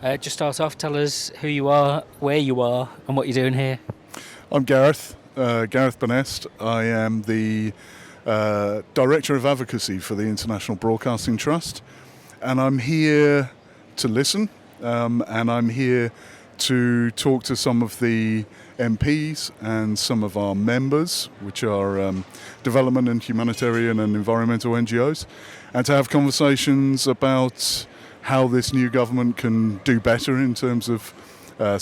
Just start off, tell us who you are, where you are, and what you're doing here. I'm Gareth, Gareth Benest. I am the Director of Advocacy for the International Broadcasting Trust, and I'm here to listen, and I'm here to talk to some of the MPs and some of our members, which are development and humanitarian and environmental NGOs, and to have conversations about how this new government can do better in terms of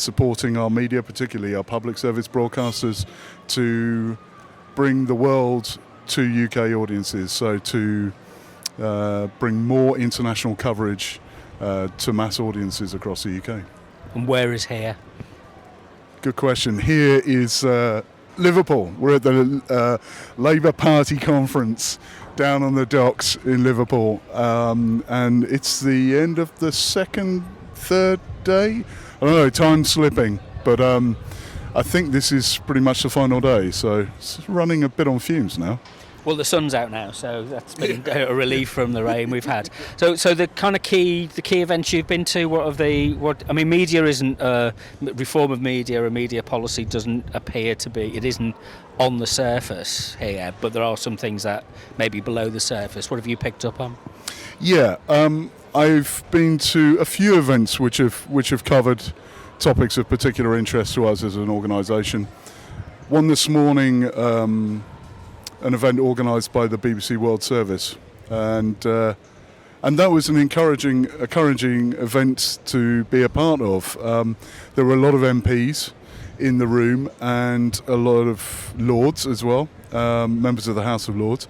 supporting our media, particularly our public service broadcasters, to bring the world to UK audiences, so to bring more international coverage to mass audiences across the UK. And where is here? Good question. Here is Liverpool. We're at the Labour Party conference down on the docks in Liverpool, and it's the end of the third day. I don't know, time's slipping, but I think this is pretty much the final day, so it's running a bit on fumes now. Well, the sun's out now, so that's been a relief from the rain we've had. So the kind of key events you've been to, media isn't reform of media or media policy doesn't appear to be. It isn't on the surface here, but there are some things that may be below the surface. What have you picked up on? Yeah, I've been to a few events which have covered topics of particular interest to us as an organisation. One this morning. An event organised by the BBC World Service, and that was an encouraging event to be a part of. There were a lot of MPs in the room and a lot of Lords as well, members of the House of Lords,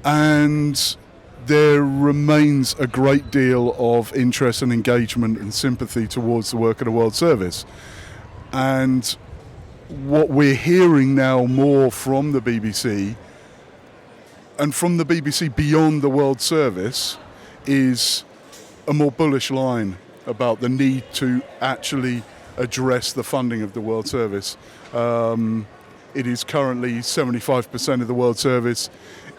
and there remains a great deal of interest and engagement and sympathy towards the work of the World Service. And what we're hearing now more from the BBC and from the BBC beyond the World Service is a more bullish line about the need to actually address the funding of the World Service. It is currently 75% of the World Service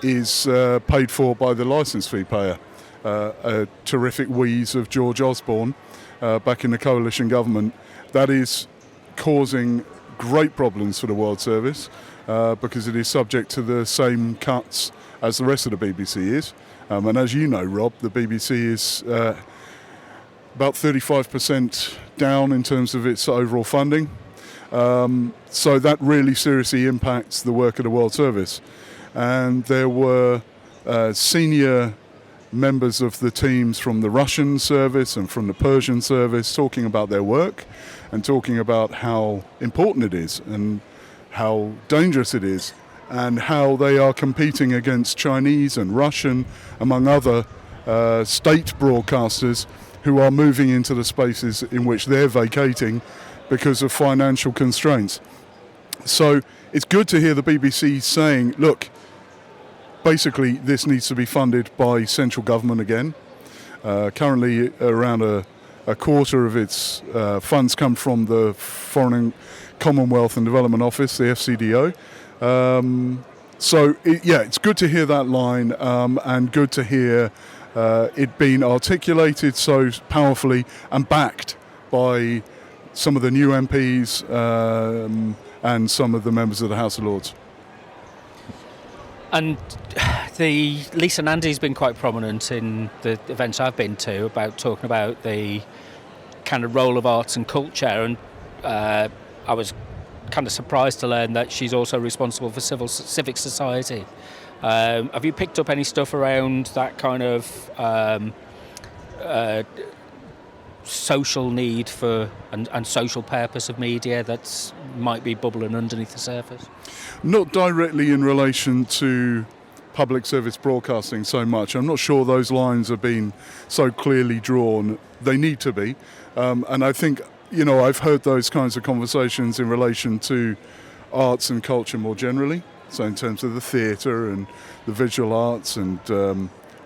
is paid for by the licence fee payer. A terrific wheeze of George Osborne back in the coalition government. That is causing great problems for the World Service because it is subject to the same cuts as the rest of the BBC is. And as you know, Rob, the BBC is about 35% down in terms of its overall funding. So that really seriously impacts the work of the World Service. And there were senior members of the teams from the Russian service and from the Persian service talking about their work and talking about how important it is and how dangerous it is and how they are competing against Chinese and Russian, among other state broadcasters who are moving into the spaces in which they're vacating because of financial constraints. So it's good to hear the BBC saying, look, basically this needs to be funded by central government again. Currently around a quarter of its funds come from the Foreign Commonwealth and Development Office, the FCDO. It's good to hear that line and good to hear it being articulated so powerfully and backed by some of the new MPs and some of the members of the House of Lords. And the Lisa Nandy's been quite prominent in the events I've been to about talking about the kind of role of arts and culture, and I was kind of surprised to learn that she's also responsible for civic society. Have you picked up any stuff around that kind of social need for and social purpose of media that might be bubbling underneath the surface? Not directly in relation to public service broadcasting so much. I'm not sure those lines have been so clearly drawn. They need to be. And I think, I've heard those kinds of conversations in relation to arts and culture more generally. So in terms of the theatre and the visual arts and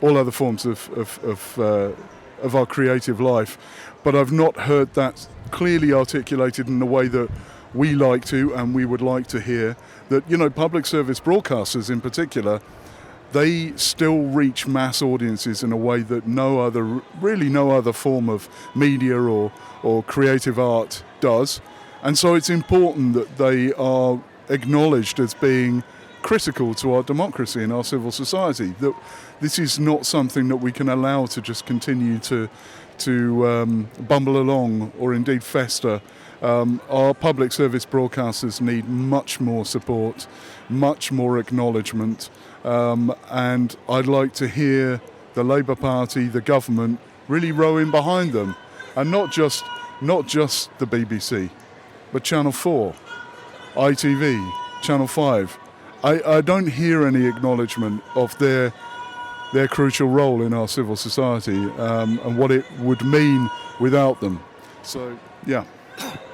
all other forms of our creative life. But I've not heard that clearly articulated in the way that we like to and we would like to hear, that, public service broadcasters in particular they still reach mass audiences in a way that no other form of media or creative art does. And so it's important that they are acknowledged as being critical to our democracy and our civil society. That this is not something that we can allow to just continue to bumble along or indeed fester. Our public service broadcasters need much more support, much more acknowledgement, and I'd like to hear the Labour Party, the government, really rowing behind them, and not just the BBC, but Channel 4, ITV, Channel 5. I don't hear any acknowledgement of their crucial role in our civil society and what it would mean without them. So, yeah.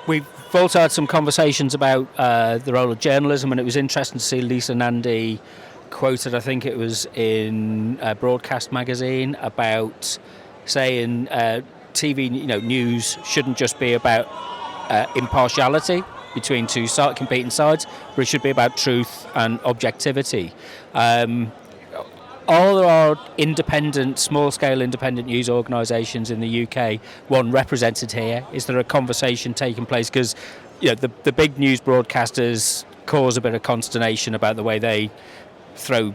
We've also had some conversations about the role of journalism, and it was interesting to see Lisa Nandy quoted, I think it was in Broadcast magazine, about saying TV news shouldn't just be about impartiality between two competing sides, but it should be about truth and objectivity. All our independent, small-scale independent news organisations in the UK, one represented here, is there a conversation taking place? Because the big news broadcasters cause a bit of consternation about the way they throw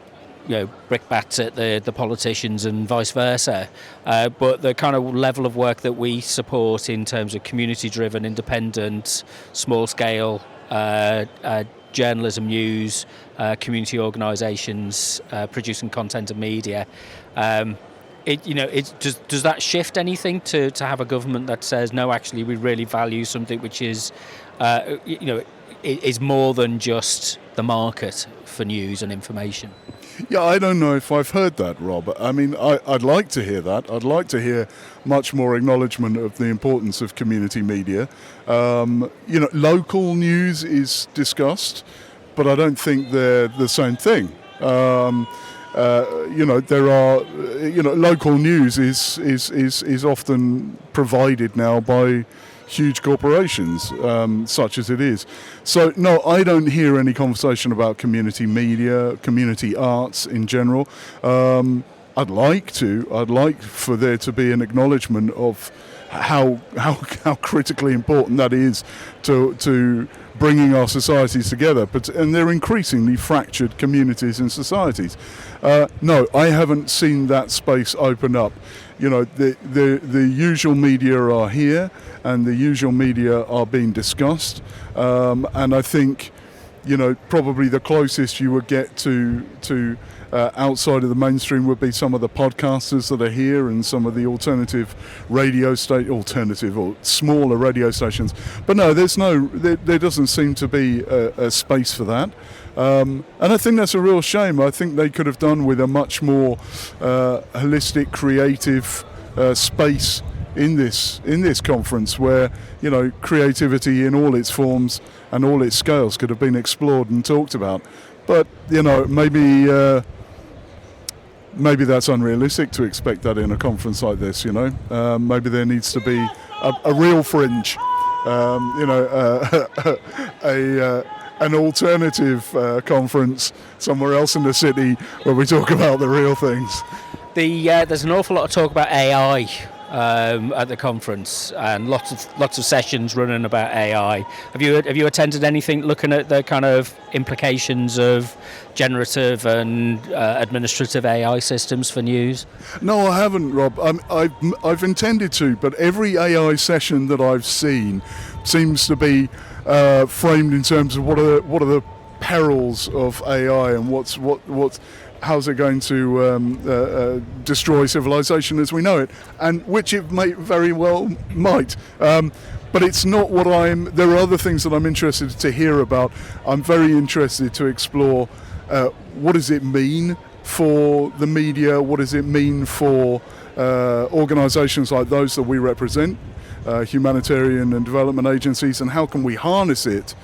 brickbats at the politicians and vice versa. But the kind of level of work that we support in terms of community-driven, independent, small-scale journalism, news, community organisations producing content and media. Does that shift anything to have a government that says, no, actually we really value something which is is more than just the market for news and information? Yeah, I don't know if I've heard that, Rob. I mean, I'd like to hear that. I'd like to hear much more acknowledgement of the importance of community media. Local news is discussed, but I don't think they're the same thing. There are, local news is often provided now by huge corporations, such as it is. So, no, I don't hear any conversation about community media, community arts in general. I'd like for there to be an acknowledgement of how critically important that is to bringing our societies together. And they're increasingly fractured communities and societies. No, I haven't seen that space open up. The usual media are here, and the usual media are being discussed. And I think, probably the closest you would get to outside of the mainstream would be some of the podcasters that are here and some of the alternative or smaller radio stations. But no, there doesn't seem to be a space for that. And I think that's a real shame. I think they could have done with a much more holistic, creative space in this conference, where creativity in all its forms and all its scales could have been explored and talked about. But maybe that's unrealistic to expect that in a conference like this. Maybe there needs to be a real fringe, an alternative conference somewhere else in the city where we talk about the real things. There's an awful lot of talk about AI at the conference, and lots of sessions running about AI. Have you attended anything looking at the kind of implications of generative and administrative AI systems for news? No, I haven't, Rob. I've intended to, but every AI session that I've seen seems to be framed in terms of what are the perils of AI and how's it going to destroy civilization as we know it, and which it may very well might. But it's not what there are other things that I'm interested to hear about. I'm very interested to explore what does it mean for the media, what does it mean for organisations like those that we represent, humanitarian and development agencies, and how can we harness it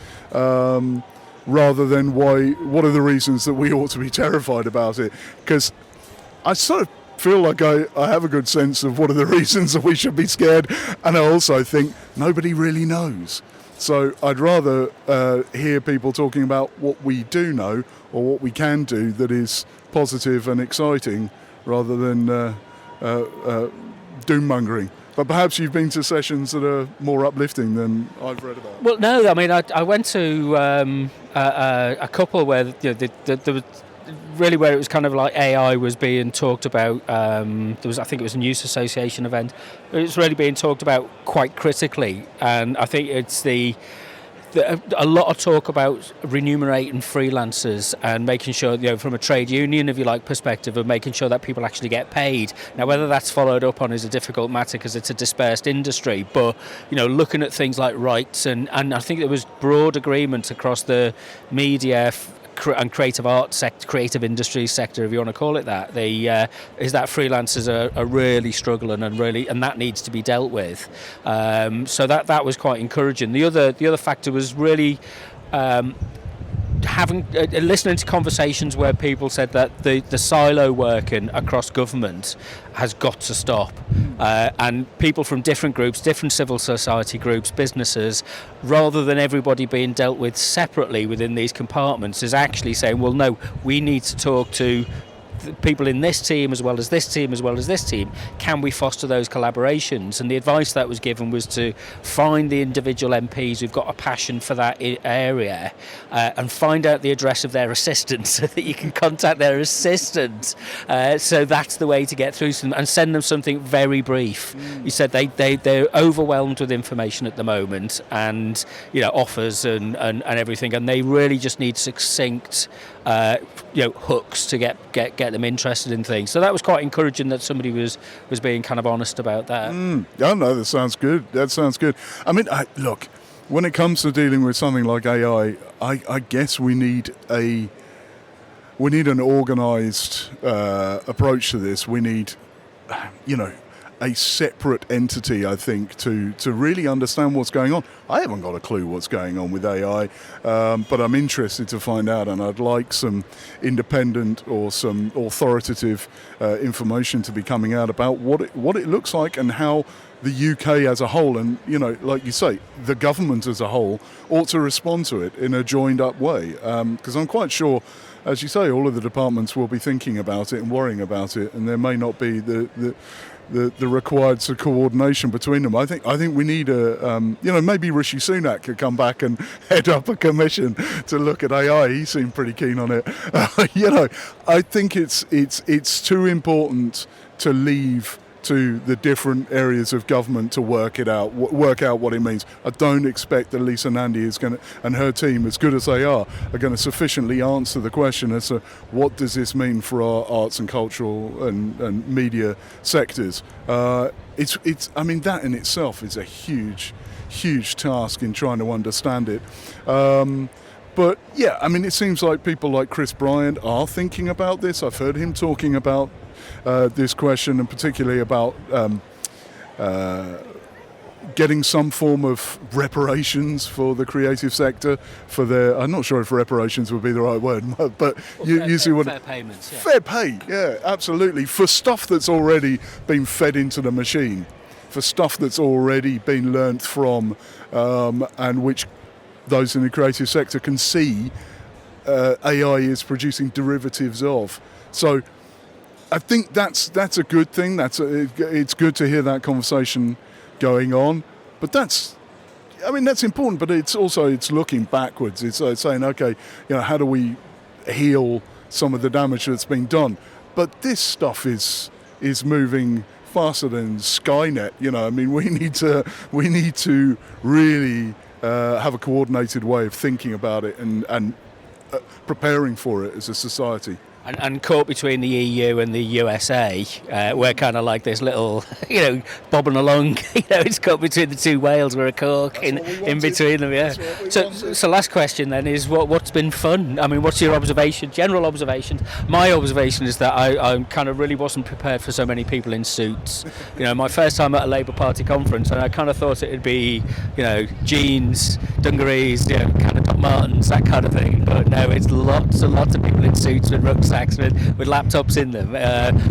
rather than what are the reasons that we ought to be terrified about it? Because I sort of feel like I have a good sense of what are the reasons that we should be scared, and I also think nobody really knows. So I'd rather hear people talking about what we do know or what we can do that is positive and exciting rather than doom-mongering. But perhaps you've been to sessions that are more uplifting than I've read about. Well, no, I mean, I went to a couple where there was really where it was kind of like AI was being talked about. I think it was a News Association event. It was really being talked about quite critically, and I think it's a lot of talk about remunerating freelancers and making sure, from a trade union, if you like, perspective of making sure that people actually get paid. Now, whether that's followed up on is a difficult matter because it's a dispersed industry, but, looking at things like rights and I think there was broad agreement across the media and creative arts sector, creative industry sector, if you want to call it that, is that freelancers are really struggling and that needs to be dealt with. So that was quite encouraging. The other factor was really listening to conversations where people said that the silo working across government has got to stop, and people from different groups, different civil society groups, businesses, rather than everybody being dealt with separately within these compartments, is actually saying, well, no, we need to talk to people in this team as well as this team as well as this team. Can we foster those collaborations? And the advice that was given was to find the individual MPs who've got a passion for that area and find out the address of their assistant so that you can contact their assistant. So that's the way to get through to them, and send them something very brief. You said they're overwhelmed with information at the moment, and offers and everything, and they really just need succinct hooks to get them interested in things. So that was quite encouraging that somebody was being kind of honest about that. Yeah, no, that sounds good. I mean, look, when it comes to dealing with something like AI, I guess we need an organised approach to this. We need, a separate entity, I think, to really understand what's going on. I haven't got a clue what's going on with AI, but I'm interested to find out, and I'd like some independent or some authoritative information to be coming out about what it looks like and how the UK as a whole, and like you say, the government as a whole ought to respond to it in a joined up way, because I'm quite sure, as you say, all of the departments will be thinking about it and worrying about it, and there may not be the required sort of coordination between them. I think we need maybe Rishi Sunak could come back and head up a commission to look at AI. He seemed pretty keen on it. I think it's too important to leave to the different areas of government to work out what it means. I don't expect that Lisa Nandy and her team, as good as they are going to sufficiently answer the question as to what does this mean for our arts and cultural and media sectors. I mean, that in itself is a huge task in trying to understand it. But yeah, I mean, it seems like people like Chris Bryant are thinking about this. I've heard him talking about this question, and particularly about getting some form of reparations for the creative sector for their. I'm not sure if reparations would be the right word, but you see what fair payments. Yeah. Fair pay, yeah, absolutely, for stuff that's already been fed into the machine, for stuff that's already been learnt from, and which those in the creative sector can see AI is producing derivatives of. So I think that's a good thing. It's good to hear that conversation going on. But that's important. But it's looking backwards. It's saying, okay, how do we heal some of the damage that's been done? But this stuff is moving faster than Skynet. I mean, we need to really have a coordinated way of thinking about it and preparing for it as a society. And caught between the EU and the USA, we're kind of like this little, bobbing along. It's caught between the two whales. We're a cork in between them. Yeah. So last question then is what's been fun? I mean, what's your observation? General observations. My observation is that I kind of really wasn't prepared for so many people in suits. My first time at a Labour Party conference, and I kind of thought it'd be, jeans, dungarees, kind of Doc Martens, that kind of thing. But no, it's lots and lots of people in suits with rucksacks with laptops in them,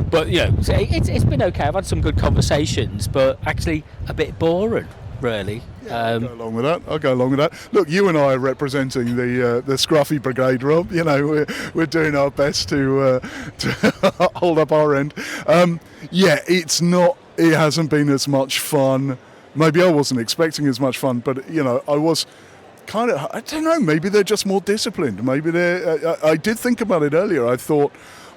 but it's been okay. I've had some good conversations, but actually a bit boring, really. I'll go along with that. I'll go along with that. Look, you and I are representing the Scruffy Brigade, Rob. You know, we're doing our best to hold up our end. It's not. It hasn't been as much fun. Maybe I wasn't expecting as much fun, but you know, I was kind of. I don't know. Maybe they're just more disciplined. Maybe they're. I did think about it earlier. I thought,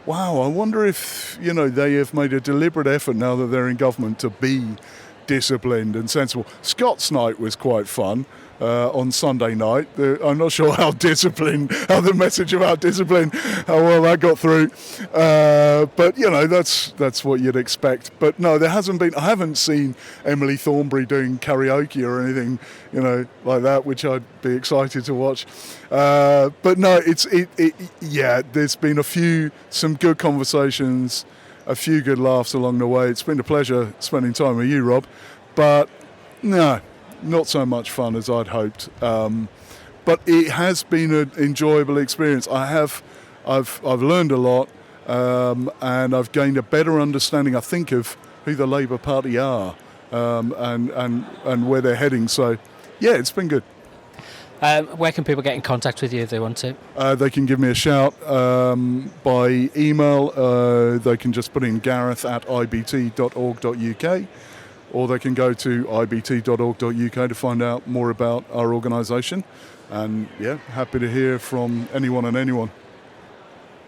wow, I wonder if they have made a deliberate effort now that they're in government to be disciplined and sensible. Scott's night was quite fun on Sunday night. I'm not sure how the message about discipline, how well that got through. But that's what you'd expect. But no, there hasn't been. I haven't seen Emily Thornberry doing karaoke or anything, like that, which I'd be excited to watch. But no, there's been some good conversations, a few good laughs along the way. It's been a pleasure spending time with you, Rob. But no, not so much fun as I'd hoped. But it has been an enjoyable experience. I've learned a lot, and I've gained a better understanding, I think, of who the Labour Party are, and where they're heading. So, yeah, it's been good. Where can people get in contact with you if they want to? They can give me a shout by email. They can just put in gareth@ibt.org.uk, or they can go to ibt.org.uk to find out more about our organisation. And yeah, happy to hear from anyone and anyone.